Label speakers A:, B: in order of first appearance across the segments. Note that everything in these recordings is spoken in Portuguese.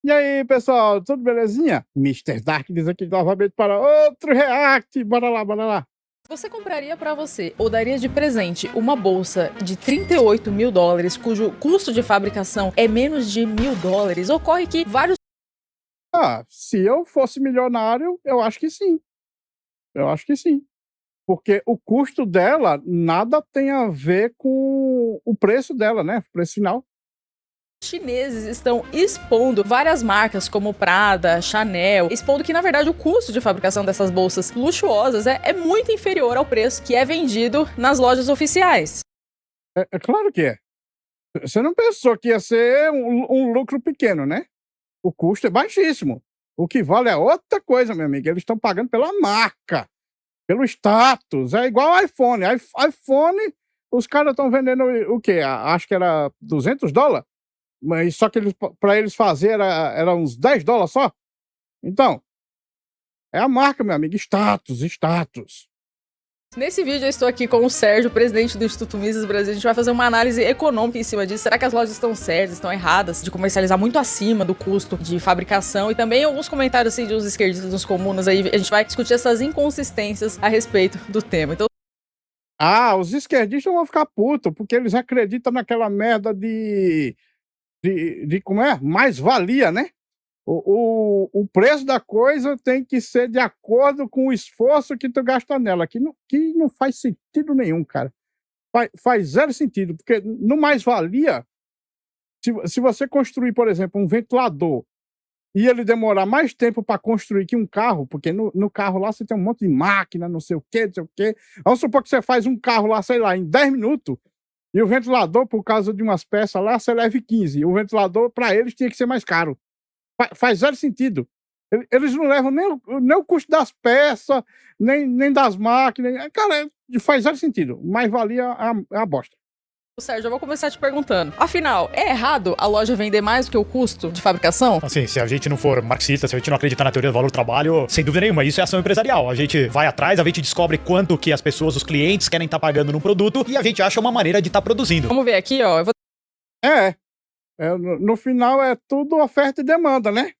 A: E aí, pessoal, tudo belezinha? Mister Dark diz aqui novamente para outro react. Bora lá, bora lá.
B: Você compraria pra você ou daria de presente uma bolsa de 38 mil dólares, cujo custo de fabricação é menos de $1.000? Ocorre que vários
A: Se eu fosse milionário, eu acho que sim. Eu acho que sim. Porque o custo dela nada tem a ver com o preço dela, né? O preço final.
B: chineses estão expondo várias marcas como Prada, Chanel, expondo que na verdade o custo de fabricação dessas bolsas luxuosas é muito inferior ao preço que é vendido nas lojas oficiais.
A: É claro que é. Você não pensou que ia ser um lucro pequeno, né? O custo é baixíssimo. O que vale é outra coisa, meu amigo. Eles estão pagando pela marca, pelo status. É igual iPhone. iPhone, os caras estão vendendo o quê? Acho que era $200, mas só que para eles fazer era uns $10 só. Então, é a marca, meu amigo. Status.
B: Nesse vídeo eu estou aqui com o Sérgio, presidente do Instituto Mises Brasil. A gente vai fazer uma análise econômica em cima disso. Será que as lojas estão certas, estão erradas de comercializar muito acima do custo de fabricação? E também alguns comentários assim de uns esquerdistas, uns comunas aí. A gente vai discutir essas inconsistências a respeito do tema. Então,
A: Os esquerdistas vão ficar putos, porque eles acreditam naquela merda de como é? Mais-valia, né? O preço da coisa tem que ser de acordo com o esforço que tu gasta nela, que não faz sentido nenhum, cara. Faz zero sentido, porque no mais-valia, se você construir, por exemplo, um ventilador e ele demorar mais tempo para construir que um carro, porque no carro lá você tem um monte de máquina, não sei o quê, não sei o quê. Vamos supor que você faz um carro lá, sei lá, em 10 minutos, e o ventilador, por causa de umas peças lá, você leva 15. O ventilador, para eles, tinha que ser mais caro. Faz zero sentido. Eles não levam nem o custo das peças, nem das máquinas. Cara, faz zero sentido. Mais valia a bosta.
B: Sérgio, eu vou começar te perguntando. Afinal, é errado a loja vender mais do que o custo de fabricação?
C: Assim, se a gente não for marxista, se a gente não acreditar na teoria do valor do trabalho, sem dúvida nenhuma, isso é ação empresarial. A gente vai atrás, a gente descobre quanto que as pessoas, os clientes querem estar pagando no produto e a gente acha uma maneira de estar produzindo.
B: Vamos ver aqui, ó.
A: No final é tudo oferta e demanda, né?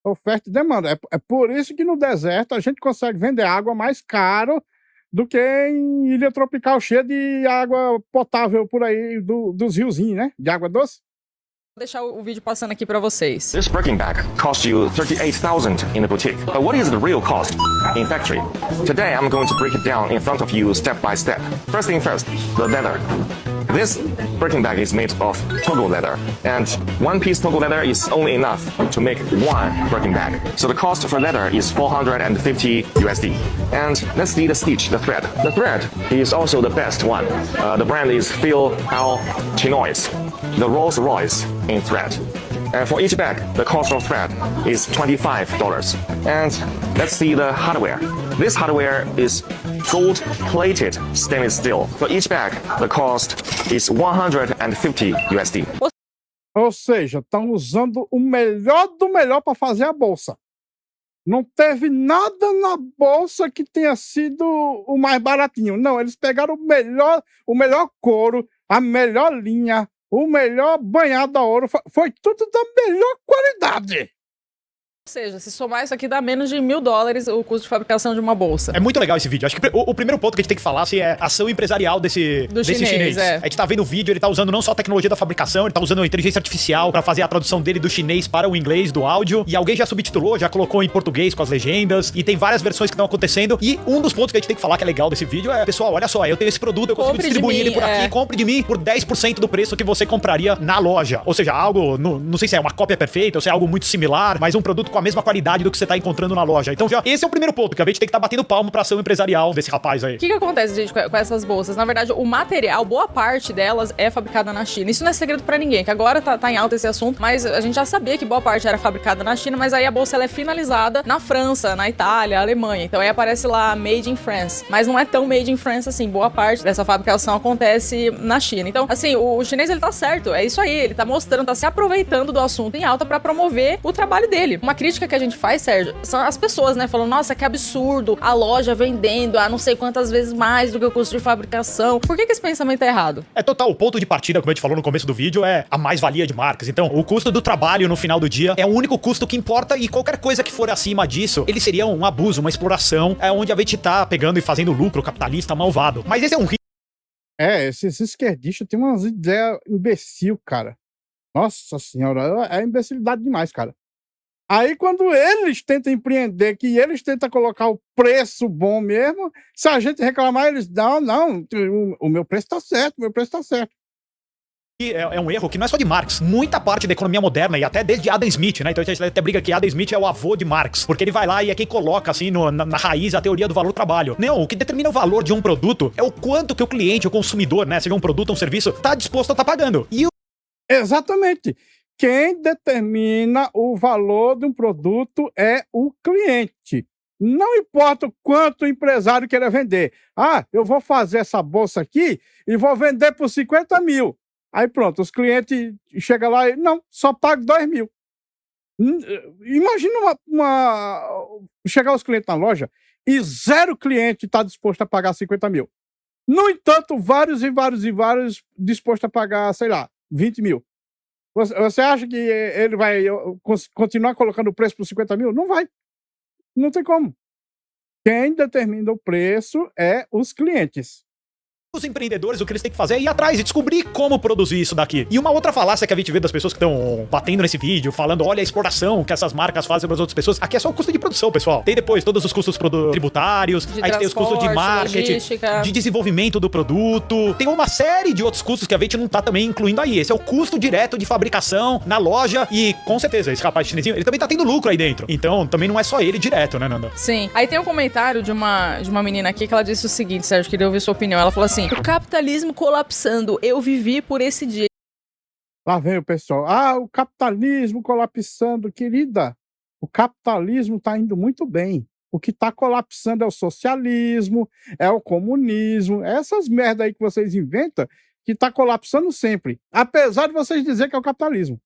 A: Oferta e demanda. É por isso que no deserto a gente consegue vender água mais caro do que em ilha tropical cheia de água potável por aí, dos riozinhos, né? De água doce.
B: Vou deixar o vídeo passando aqui pra vocês.
D: This Birkin bag cost you 38,000 in the boutique. But what is the real cost in factory? Today I'm going to break it down in front of you step by step. First thing first, the leather. This Birkin bag is made of Togo leather, and one piece Togo leather is only enough to make one Birkin bag. So the cost for leather is 450 USD. And let's see the stitch, the thread. The thread is also the best one. The brand is Phil Al Chinois, the Rolls Royce in thread. And for each bag, the cost of thread is $25. And let's see the hardware. This hardware is gold-plated stainless steel. For each bag, the cost is 150 USD.
A: Ou seja, estão usando o melhor do melhor para fazer a bolsa. Não teve nada na bolsa que tenha sido o mais baratinho. Não, eles pegaram o melhor couro, a melhor linha, o melhor banhado a ouro. Foi tudo da melhor qualidade.
B: Ou seja, se somar isso aqui dá menos de $1.000 o custo de fabricação de uma bolsa.
C: É muito legal esse vídeo. Acho que o primeiro ponto que a gente tem que falar assim, é a ação empresarial desse chinês.
B: É.
C: A gente tá vendo o vídeo, ele tá usando não só a tecnologia da fabricação, ele tá usando a inteligência artificial pra fazer a tradução dele do chinês para o inglês, do áudio. E alguém já subtitulou, já colocou em português com as legendas. E tem várias versões que estão acontecendo. E um dos pontos que a gente tem que falar que é legal desse vídeo é, pessoal, olha só, eu tenho esse produto, eu consigo distribuir ele por aqui, compre de mim por 10% do preço que você compraria na loja. Ou seja, algo, não sei se é uma cópia perfeita ou se é algo muito similar, mas um produto com a mesma qualidade do que você tá encontrando na loja. Então já, esse é o primeiro ponto, que a gente tem que estar batendo palmo pra ação empresarial desse rapaz aí.
B: O que acontece, gente, com essas bolsas? Na verdade, o material, boa parte delas é fabricada na China. Isso não é segredo pra ninguém, que agora tá em alta esse assunto, mas a gente já sabia que boa parte era fabricada na China, mas aí a bolsa ela é finalizada na França, na Itália, Alemanha. Então aí aparece lá Made in France. Mas não é tão Made in France assim, boa parte dessa fabricação acontece na China. Então, assim, o chinês ele tá certo, é isso aí, ele tá mostrando, tá se aproveitando do assunto em alta pra promover o trabalho dele. Uma crítica que a gente faz, Sérgio, são as pessoas, né, falando, nossa, que absurdo, a loja vendendo a não sei quantas vezes mais do que o custo de fabricação. Por que esse pensamento é errado?
C: É total, o ponto de partida, como a gente falou no começo do vídeo, é a mais-valia de marcas. Então, o custo do trabalho no final do dia é o único custo que importa e qualquer coisa que for acima disso, ele seria um abuso, uma exploração, onde a gente tá pegando e fazendo lucro capitalista malvado. Mas esse é um risco.
A: Esses esquerdistas têm umas ideias imbecil, cara. Nossa senhora, é imbecilidade demais, cara. Aí quando eles tentam empreender, que eles tentam colocar o preço bom mesmo, se a gente reclamar, eles não, o meu preço tá certo, o meu preço tá certo.
C: É um erro que não é só de Marx. Muita parte da economia moderna, e até desde Adam Smith, né? Então a gente até briga que Adam Smith é o avô de Marx, porque ele vai lá e é quem coloca, assim, na raiz a teoria do valor do trabalho. Não, o que determina o valor de um produto é o quanto que o cliente, o consumidor, né? Seja um produto ou um serviço, tá disposto a estar pagando.
A: Exatamente. Quem determina o valor de um produto é o cliente. Não importa o quanto o empresário queira vender. Eu vou fazer essa bolsa aqui e vou vender por 50 mil. Aí pronto, os clientes chegam lá e, não, só pago 2 mil. Imagina chegar os clientes na loja e 0 cliente está disposto a pagar 50 mil. No entanto, vários dispostos a pagar, sei lá, 20 mil. Você acha que ele vai continuar colocando o preço por 50 mil? Não vai. Não tem como. Quem determina o preço é os clientes.
C: Os empreendedores, o que eles têm que fazer é ir atrás e descobrir como produzir isso daqui. E uma outra falácia que a gente vê das pessoas que estão batendo nesse vídeo, falando, olha a exploração que essas marcas fazem para as outras pessoas. Aqui é só o custo de produção, pessoal. Tem depois todos os custos tributários,
B: De
C: aí tem os custos de marketing,
B: logística,
C: de desenvolvimento do produto. Tem uma série de outros custos que a gente não tá também incluindo aí. Esse é o custo direto de fabricação na loja e, com certeza, esse rapaz chinesinho, ele também tá tendo lucro aí dentro. Então, também não é só ele direto, né, Nanda?
B: Sim. Aí tem um comentário de uma menina aqui que ela disse o seguinte, Sérgio, queria ouvir sua opinião. Ela falou assim, o capitalismo colapsando, eu vivi por esse dia.
A: Lá vem o pessoal, o capitalismo colapsando, querida. O capitalismo está indo muito bem. O que está colapsando é o socialismo, é o comunismo, é essas merda aí que vocês inventam que está colapsando sempre. Apesar de vocês dizerem que é o capitalismo.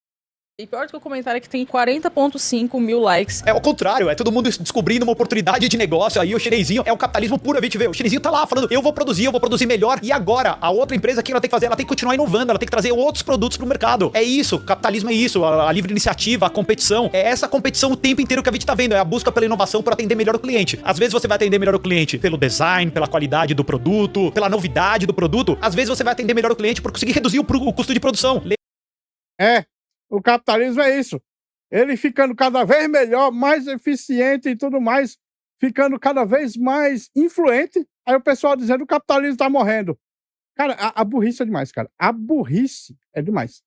B: E pior do que o comentário é que tem 40.5 mil likes.
C: É o contrário, é todo mundo descobrindo uma oportunidade de negócio. Aí o chinesinho é o capitalismo puro, a gente vê. O chinesinho tá lá falando, eu vou produzir melhor. E agora, a outra empresa, o que ela tem que fazer? Ela tem que continuar inovando, ela tem que trazer outros produtos pro mercado. É isso, capitalismo é isso, a livre iniciativa, a competição. É essa competição o tempo inteiro que a gente tá vendo, é a busca pela inovação para atender melhor o cliente. Às vezes você vai atender melhor o cliente pelo design, pela qualidade do produto, pela novidade do produto. Às vezes você vai atender melhor o cliente por conseguir reduzir o custo de produção.
A: O capitalismo é isso. Ele ficando cada vez melhor, mais eficiente e tudo mais, ficando cada vez mais influente. Aí o pessoal dizendo que o capitalismo está morrendo. Cara, a burrice é demais, cara. A burrice é demais.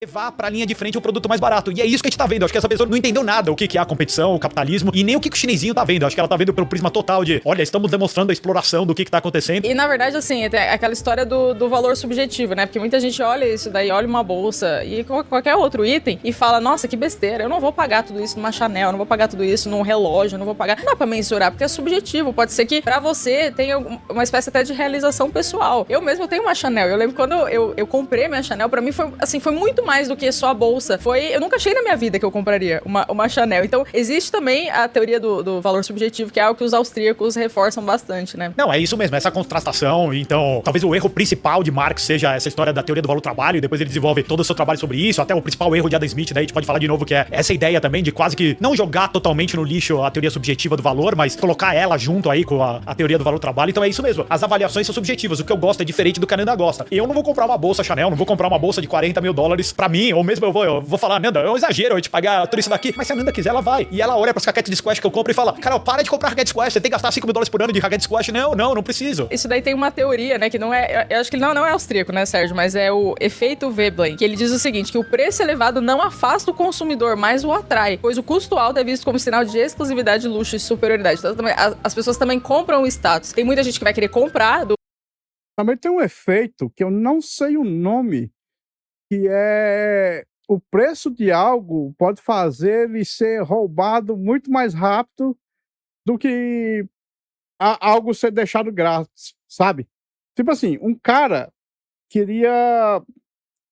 C: Levar pra linha de frente o produto mais barato. E é isso que a gente tá vendo. Acho que essa pessoa não entendeu nada o que é a competição, o capitalismo, e nem o que o chinesinho tá vendo. Acho que ela tá vendo pelo prisma total de, olha, estamos demonstrando a exploração do que tá acontecendo.
B: E na verdade, assim, tem aquela história do valor subjetivo, né? Porque muita gente olha isso daí, olha uma bolsa e qualquer outro item e fala, nossa, que besteira, eu não vou pagar tudo isso numa Chanel, eu não vou pagar tudo isso num relógio, eu não vou pagar. Não dá pra mensurar, porque é subjetivo. Pode ser que pra você tenha uma espécie até de realização pessoal. Eu mesmo tenho uma Chanel. Eu lembro quando eu comprei minha Chanel, pra mim foi muito mais do que só a bolsa. Eu nunca achei na minha vida que eu compraria uma Chanel. Então, existe também a teoria do valor subjetivo, que é algo que os austríacos reforçam bastante, né?
C: Não, é isso mesmo, essa contrastação. Então, talvez o erro principal de Marx seja essa história da teoria do valor do trabalho, e depois ele desenvolve todo o seu trabalho sobre isso, até o principal erro de Adam Smith, daí a gente pode falar de novo, que é essa ideia também de quase que não jogar totalmente no lixo a teoria subjetiva do valor, mas colocar ela junto aí com a teoria do valor do trabalho. Então é isso mesmo, as avaliações são subjetivas, o que eu gosto é diferente do que a Nanda gosta. Eu não vou comprar uma bolsa Chanel, não vou comprar uma bolsa de 40 mil dólares pra mim, ou mesmo eu vou falar, Nanda, é um exagero eu te pagar tudo isso daqui, mas se a Nanda quiser, ela vai. E ela olha pras raquetes de squash que eu compro e fala, cara, para de comprar raquete de squash, você tem que gastar 5 mil dólares por ano de raquete de squash. Não preciso.
B: Isso daí tem uma teoria, né, que não é, eu acho que não é austríaco, né, Sérgio, mas é o efeito Veblen, que ele diz o seguinte, que o preço elevado não afasta o consumidor, mas o atrai, pois o custo alto é visto como sinal de exclusividade, luxo e superioridade. Então, as pessoas também compram o status. Tem muita gente que vai querer comprar.
A: Também tem um efeito que eu não sei o nome, que é o preço de algo pode fazer ele ser roubado muito mais rápido do que algo ser deixado grátis, sabe? Tipo assim, um cara queria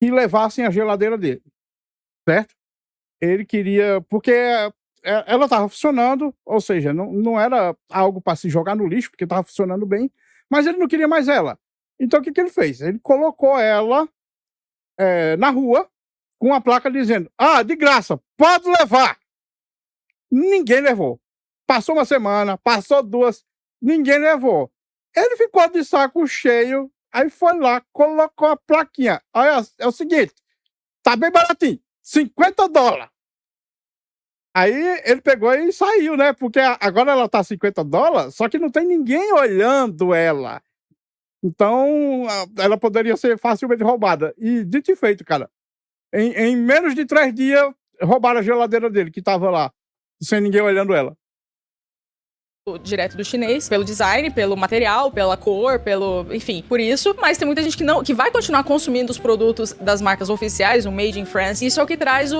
A: que levassem a geladeira dele, certo? Ele queria, porque ela estava funcionando, ou seja, não era algo para se jogar no lixo, porque estava funcionando bem, mas ele não queria mais ela. Então o que ele fez? Ele colocou ela na rua com uma placa dizendo: de graça, pode levar. Ninguém levou. Passou uma semana, passou 2, ninguém levou. Ele ficou de saco cheio, aí foi lá, colocou a plaquinha. Olha, é o seguinte, tá bem baratinho, $50. Aí ele pegou e saiu, né? Porque agora ela tá $50, só que não tem ninguém olhando ela. Então, ela poderia ser facilmente roubada. E dito e feito, cara. Em menos de 3 dias, roubaram a geladeira dele, que tava lá, sem ninguém olhando ela.
B: Direto do chinês, pelo design, pelo material, pela cor, enfim, por isso, mas tem muita gente que vai continuar consumindo os produtos das marcas oficiais, o Made in France, e isso é o que traz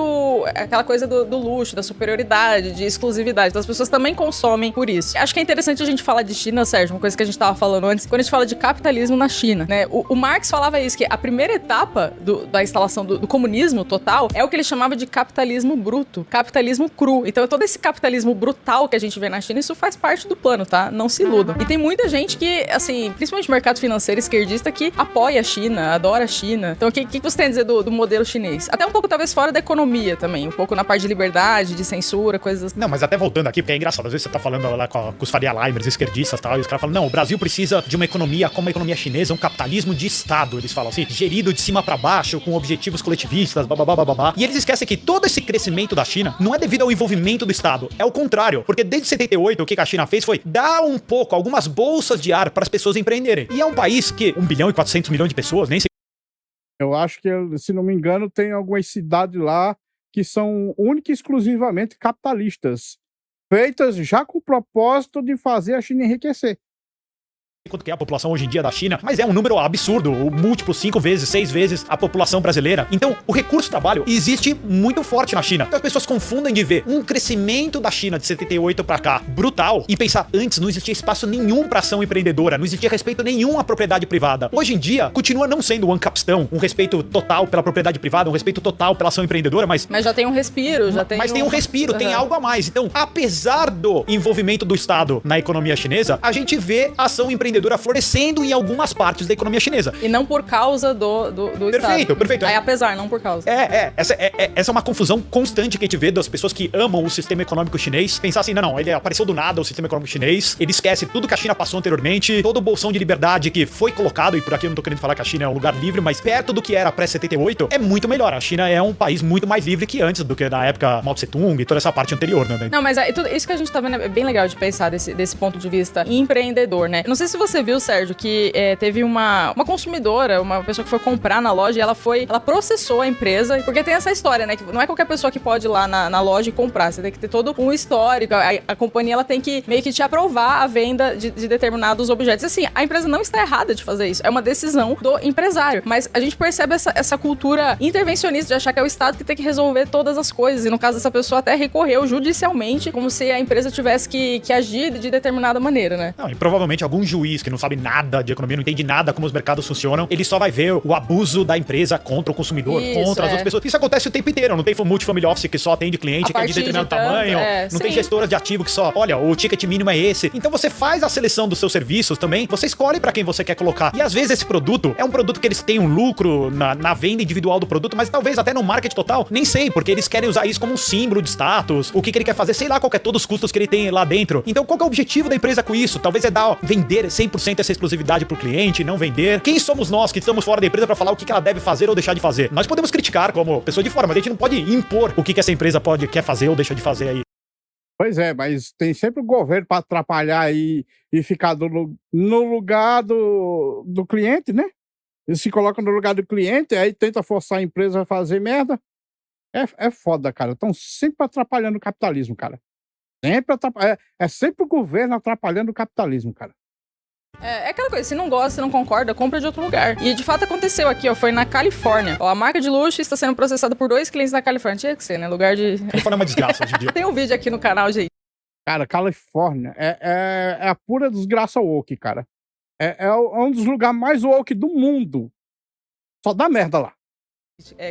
B: aquela coisa do luxo, da superioridade, de exclusividade, então as pessoas também consomem por isso. Acho que é interessante a gente falar de China, Sérgio, uma coisa que a gente tava falando antes, quando a gente fala de capitalismo na China, né, o Marx falava isso, que a primeira etapa da instalação do comunismo total é o que ele chamava de capitalismo bruto, capitalismo cru, então todo esse capitalismo brutal que a gente vê na China, isso faz parte do plano, tá? Não se iludam. E tem muita gente que, assim, principalmente o mercado financeiro esquerdista, que apoia a China, adora a China. Então, o que você tem a dizer do modelo chinês? Até um pouco, talvez, fora da economia também. Um pouco na parte de liberdade, de censura, coisas assim.
C: Não, mas até voltando aqui, porque é engraçado. Às vezes você tá falando lá com os Faria Limers, esquerdistas e tal, e os caras falam, não, o Brasil precisa de uma economia como a economia chinesa, um capitalismo de Estado, eles falam assim, gerido de cima pra baixo, com objetivos coletivistas, babá. E eles esquecem que todo esse crescimento da China não é devido ao envolvimento do Estado, é o contrário. Porque desde 78, o que a China fez foi dar um pouco, algumas bolsas de ar para as pessoas empreenderem. E é um país que 1 bilhão e 400 milhões de pessoas, nem sei.
A: Eu acho que, se não me engano, tem algumas cidades lá que são única e exclusivamente capitalistas, feitas já com o propósito de fazer a China enriquecer.
C: Quanto que é a população hoje em dia da China, mas é um número absurdo, o múltiplo 5 vezes, 6 vezes a população brasileira. Então, o recurso trabalho existe muito forte na China. Então, as pessoas confundem de ver um crescimento da China de 78 pra cá brutal e pensar, antes não existia espaço nenhum pra ação empreendedora, não existia respeito nenhum à propriedade privada. Hoje em dia, continua não sendo um ancapistão, um respeito total pela propriedade privada, um respeito total pela ação empreendedora, mas
B: já tem um respiro, já tem
C: Mas tem um respiro, tem algo a mais. Então, apesar do envolvimento do Estado na economia chinesa, a gente vê a ação empreendedora florescendo em algumas partes da economia chinesa.
B: E não por causa do Estado.
C: Perfeito.
B: Aí, apesar, não por causa.
C: Essa é uma confusão constante que a gente vê das pessoas que amam o sistema econômico chinês. Pensar assim, não, ele apareceu do nada, o sistema econômico chinês. Ele esquece tudo que a China passou anteriormente, todo o bolsão de liberdade que foi colocado, e por aqui eu não tô querendo falar que a China é um lugar livre, mas perto do que era pré-78, é muito melhor. A China é um país muito mais livre que antes, do que na época Mao Tse Tung e toda essa parte anterior, né?
B: Não, mas isso que a gente tá vendo é bem legal de pensar desse ponto de vista empreendedor, né? Não sei se você viu, Sérgio, que teve uma consumidora, uma pessoa que foi comprar na loja e ela processou a empresa, porque tem essa história, né? Que não é qualquer pessoa que pode ir lá na loja e comprar, você tem que ter todo um histórico, a companhia ela tem que meio que te aprovar a venda de determinados objetos. Assim, a empresa não está errada de fazer isso, é uma decisão do empresário, mas a gente percebe essa cultura intervencionista de achar que é o Estado que tem que resolver todas as coisas, e no caso dessa pessoa até recorreu judicialmente, como se a empresa tivesse que agir de determinada maneira, né?
C: Não, e provavelmente algum juiz que não sabe nada de economia, não entende nada como os mercados funcionam, ele só vai ver o abuso da empresa contra o consumidor, contra as outras pessoas. Isso acontece o tempo inteiro, não tem multifamily office que só atende cliente que é de determinado tamanho, não tem gestoras de ativo que só, olha, o ticket mínimo é esse. Então você faz a seleção dos seus serviços também, você escolhe pra quem você quer colocar. E às vezes esse produto é um produto que eles têm um lucro na venda individual do produto, mas talvez até no marketing total, nem sei, porque eles querem usar isso como um símbolo de status, o que ele quer fazer, sei lá qual que é todos os custos que ele tem lá dentro. Então qual que é o objetivo da empresa com isso? Talvez é vender 100% essa exclusividade pro cliente, não vender. Quem somos nós que estamos fora da empresa pra falar o que ela deve fazer ou deixar de fazer? Nós podemos criticar como pessoa de fora, mas a gente não pode impor o que essa empresa quer fazer ou deixar de fazer aí.
A: Pois é, mas tem sempre o governo para atrapalhar e ficar no lugar do cliente, né? Eles se colocam no lugar do cliente, aí tenta forçar a empresa a fazer merda. É foda, cara. Estão sempre atrapalhando o capitalismo, cara. É sempre o governo atrapalhando o capitalismo, cara.
B: É aquela coisa, se não gosta, se não concorda, compra de outro lugar. E de fato aconteceu aqui, ó, foi na Califórnia. Ó, a marca de luxo está sendo processada por 2 clientes na Califórnia. Tinha que ser, né? Lugar de...
C: Califórnia é uma desgraça hoje em dia.
B: Tem um vídeo aqui no canal, gente.
A: Cara, Califórnia é a pura desgraça woke, cara. É um dos lugares mais woke do mundo. Só dá merda lá.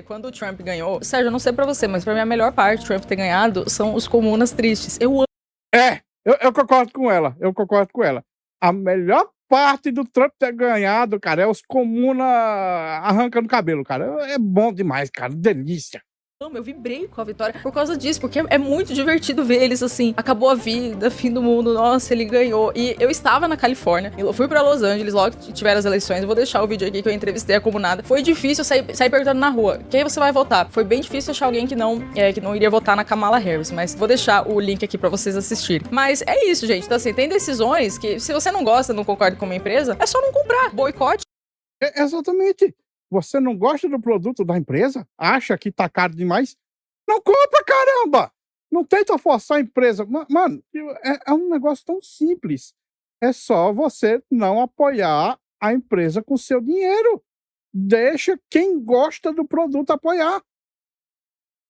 B: Quando o Trump ganhou, Sérgio, eu não sei pra você, mas pra mim a melhor parte do Trump ter ganhado são os comunas tristes. Eu amo.
A: Eu concordo com ela. A melhor parte do Trump ter ganhado, cara, é os comunas arrancando cabelo, cara. É bom demais, cara. Delícia.
B: Eu vibrei com a vitória por causa disso, porque é muito divertido ver eles assim, acabou a vida, fim do mundo, nossa, ele ganhou. E eu estava na Califórnia, eu fui pra Los Angeles, logo que tiveram as eleições, eu vou deixar o vídeo aqui que eu entrevistei a comunada. Foi difícil sair perguntando na rua, quem você vai votar? Foi bem difícil achar alguém que não iria votar na Kamala Harris, mas vou deixar o link aqui pra vocês assistirem. Mas é isso, gente, então assim, tem decisões que se você não gosta, não concorda com uma empresa, é só não comprar, boicote.
A: Exatamente. Você não gosta do produto da empresa? Acha que tá caro demais? Não compra, caramba! Não tenta forçar a empresa. Mano, é um negócio tão simples. É só você não apoiar a empresa com seu dinheiro. Deixa quem gosta do produto apoiar.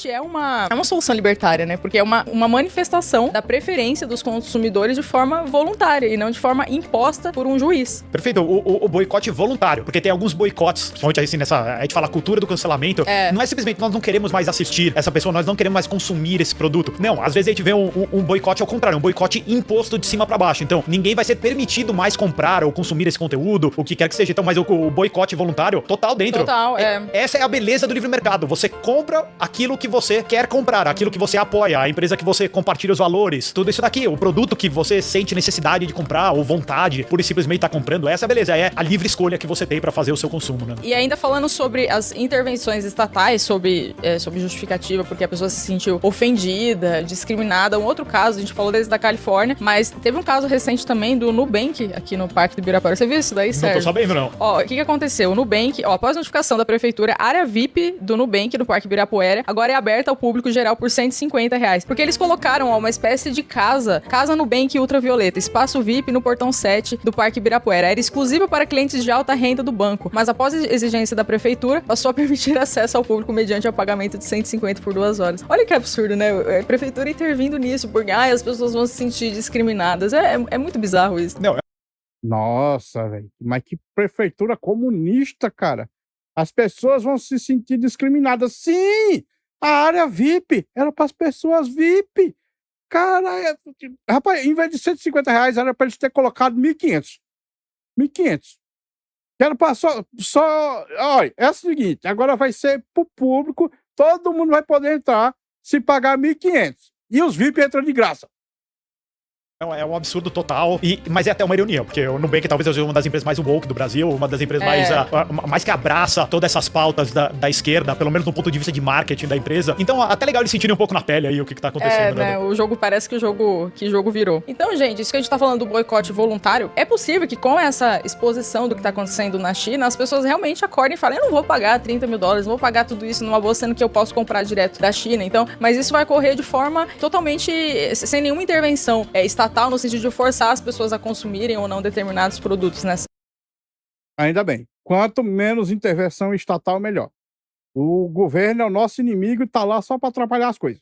B: É uma solução libertária, né? Porque é uma manifestação da preferência dos consumidores de forma voluntária e não de forma imposta por um juiz.
C: Perfeito, o boicote voluntário, porque tem alguns boicotes, principalmente assim a gente fala a cultura do cancelamento, não é simplesmente nós não queremos mais assistir essa pessoa, nós não queremos mais consumir esse produto. Não, às vezes a gente vê um boicote ao contrário, um boicote imposto de cima pra baixo. Então, ninguém vai ser permitido mais comprar ou consumir esse conteúdo, o que quer que seja. Então, mas o boicote voluntário, total dentro.
B: Total,
C: Essa é a beleza do livre mercado. Você compra aquilo que você quer comprar, aquilo que você apoia, a empresa que você compartilha os valores, tudo isso daqui, o produto que você sente necessidade de comprar ou vontade, por simplesmente tá comprando, essa é a beleza, é a livre escolha que você tem pra fazer o seu consumo, né?
B: E ainda falando sobre as intervenções estatais, sobre justificativa, porque a pessoa se sentiu ofendida, discriminada, um outro caso, a gente falou desde da Califórnia, mas teve um caso recente também do Nubank, aqui no Parque do Ibirapuera. Você viu isso daí, Sérgio?
C: Não tô sabendo, não.
B: Ó, o que aconteceu? O Nubank, após a notificação da prefeitura, a área VIP do Nubank, do Parque Ibirapuera, agora é aberta ao público geral por R$150. Porque eles colocaram uma espécie de casa Nubank ultravioleta, espaço VIP no portão 7 do Parque Ibirapuera. Era exclusivo para clientes de alta renda do banco, mas após a exigência da prefeitura, passou a permitir acesso ao público mediante o pagamento de 150 por 2 horas. Olha que absurdo, né? A prefeitura intervindo nisso, porque as pessoas vão se sentir discriminadas. É muito bizarro isso.
C: Não,
A: Nossa, velho. Mas que prefeitura comunista, cara. As pessoas vão se sentir discriminadas. Sim! A área VIP era para as pessoas VIP. Cara, rapaz, em vez de R$150, era para eles terem colocado 1.500. 1.500. Era para só... Olha, é o seguinte, agora vai ser pro público, todo mundo vai poder entrar se pagar 1.500. E os VIP entram de graça.
C: É um absurdo total, mas é até uma ironia, porque o Nubank talvez seja uma das empresas mais woke do Brasil, uma das empresas mais que abraça todas essas pautas da esquerda, pelo menos do ponto de vista de marketing da empresa. Então, até legal eles sentirem um pouco na pele aí o que tá acontecendo, né?
B: O jogo parece que o jogo virou. Então, gente, isso que a gente tá falando do boicote voluntário, é possível que com essa exposição do que tá acontecendo na China, as pessoas realmente acordem e falem, eu não vou pagar $30 mil, não vou pagar tudo isso numa bolsa, sendo que eu posso comprar direto da China. Então, mas isso vai correr de forma totalmente sem nenhuma intervenção estatal, no sentido de forçar as pessoas a consumirem ou não determinados produtos, né?
A: Ainda bem. Quanto menos intervenção estatal, melhor. O governo é o nosso inimigo e tá lá só para atrapalhar as coisas.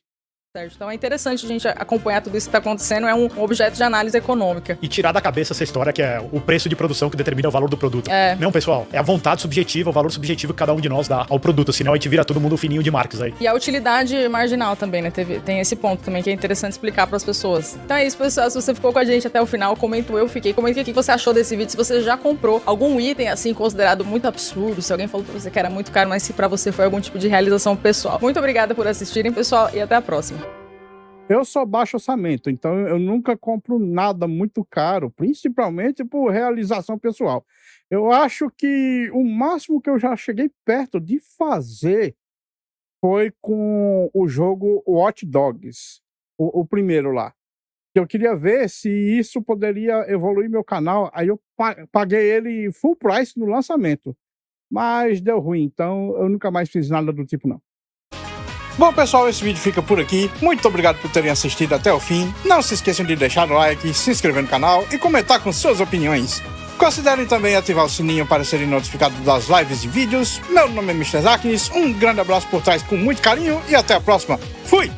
B: Então é interessante a gente acompanhar tudo isso que tá acontecendo, é um objeto de análise econômica.
C: E tirar da cabeça essa história que é o preço de produção que determina o valor do produto. Não, pessoal, é a vontade subjetiva, o valor subjetivo que cada um de nós dá ao produto, senão a gente vira todo mundo fininho de Marx aí.
B: E a utilidade marginal também, né? Tem esse ponto também que é interessante explicar pras pessoas. Então é isso, pessoal, se você ficou com a gente até o final, comenta o que você achou desse vídeo, se você já comprou algum item assim considerado muito absurdo, se alguém falou pra você que era muito caro, mas se pra você foi algum tipo de realização pessoal. Muito obrigada por assistirem, pessoal, e até a próxima.
A: Eu sou baixo orçamento, então eu nunca compro nada muito caro, principalmente por realização pessoal. Eu acho que o máximo que eu já cheguei perto de fazer foi com o jogo Watch Dogs, o primeiro lá. Eu queria ver se isso poderia evoluir meu canal, aí eu paguei ele full price no lançamento, mas deu ruim, então eu nunca mais fiz nada do tipo não. Bom, pessoal, esse vídeo fica por aqui. Muito obrigado por terem assistido até o fim. Não se esqueçam de deixar o like, se inscrever no canal e comentar com suas opiniões. Considerem também ativar o sininho para serem notificados das lives e vídeos. Meu nome é Mr. Zaknis, um grande abraço por trás com muito carinho e até a próxima. Fui!